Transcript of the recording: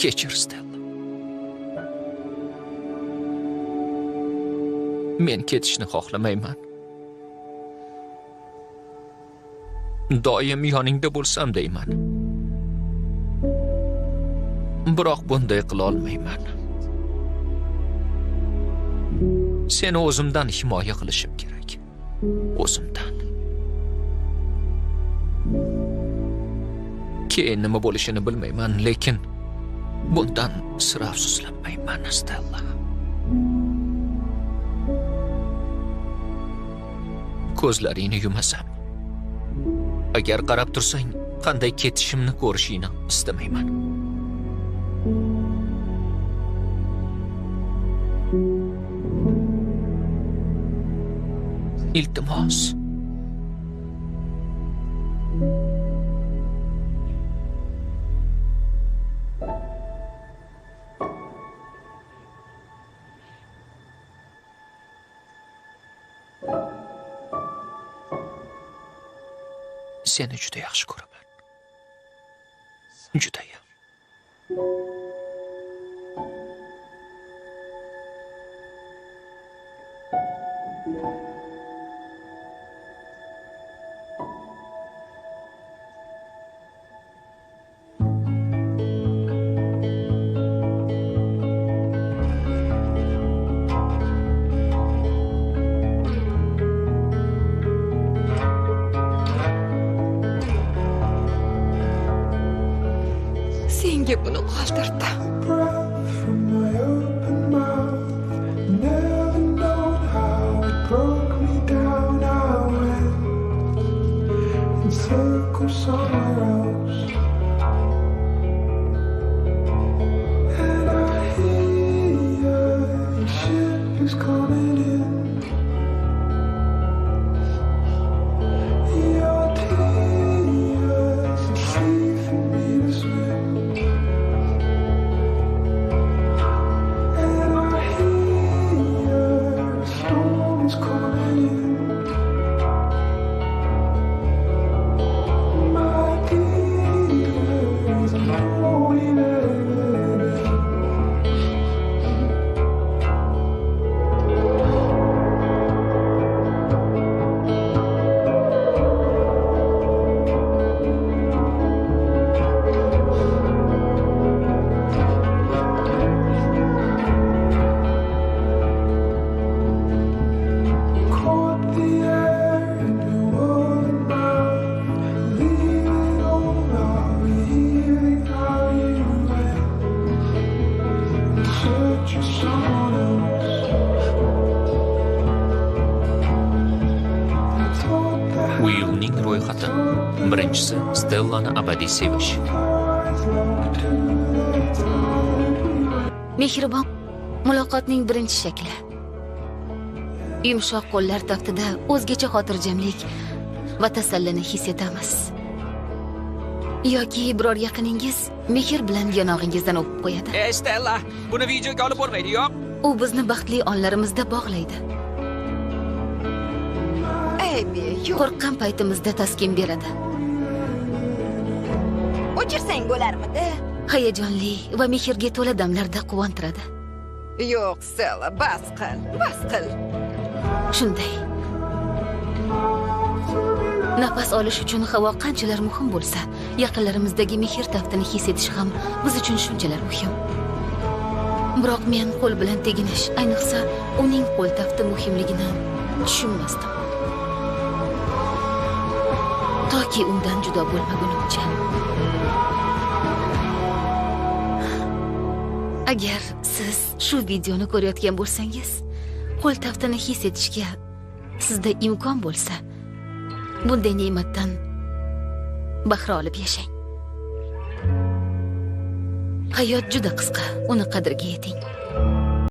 Kechir, Stella. Men ketishni xohlamayman. Doim yoningda bo'lsam deyman. Biroq bunday qila olmayman. Seni o'zimdan himoya qilishim kerak. O'zimdan. Keyin nima bo'lishini bilmayman, lekin bundan sira afsuslanmayman, Stella. Ko'zlaringni yumasam, agar qarab tursang, qanday ketishimni ko'rishingni istamayman. Iltimos. Seni juda yaxshi ko'raman. Judayam. Senga buni qoldirdim. Willning ro'yxati. Birinchisi Stellani abadiy sevish. Mehribon muloqotning birinchi shakli. Yumshoq qo'llar taftida o'zgacha xotirjamlik va tasallini his etamiz. Yoki biror yaqiningiz mehr bilan yonog'ingizdan o'pib qo'yadi. Stella, buni videoga olib bo'lmaydi, yo'q? U bizni baxtli onlarimizda bog'laydi. Qo'rqqan paytimizda taskin beradi. O'chirsang bo'larmidi? Hayajonli va mehrga to'la damlarda quvontiradi. Yo'q, Stella, bas qil, bas qil. Shunday. Nafas olish uchun havo qanchalar muhim bo'lsa, yaqinlarimizdagi mehr taftini his etish ham biz uchun shunchalar muhim. Biroq men qo'l bilan teginish, ayniqsa uning qo'l tafti muhimligini tushunmasdim. Toki undan judo bo'lmagunimcha. Agar siz shu videoni ko'rayotgan bo'lsangiz, qo'l taftini his etishga sizda imkon bo'lsa, bunday ne'matdan bahra olib yashang. Hayot juda qisqa, uni qadriga yeting.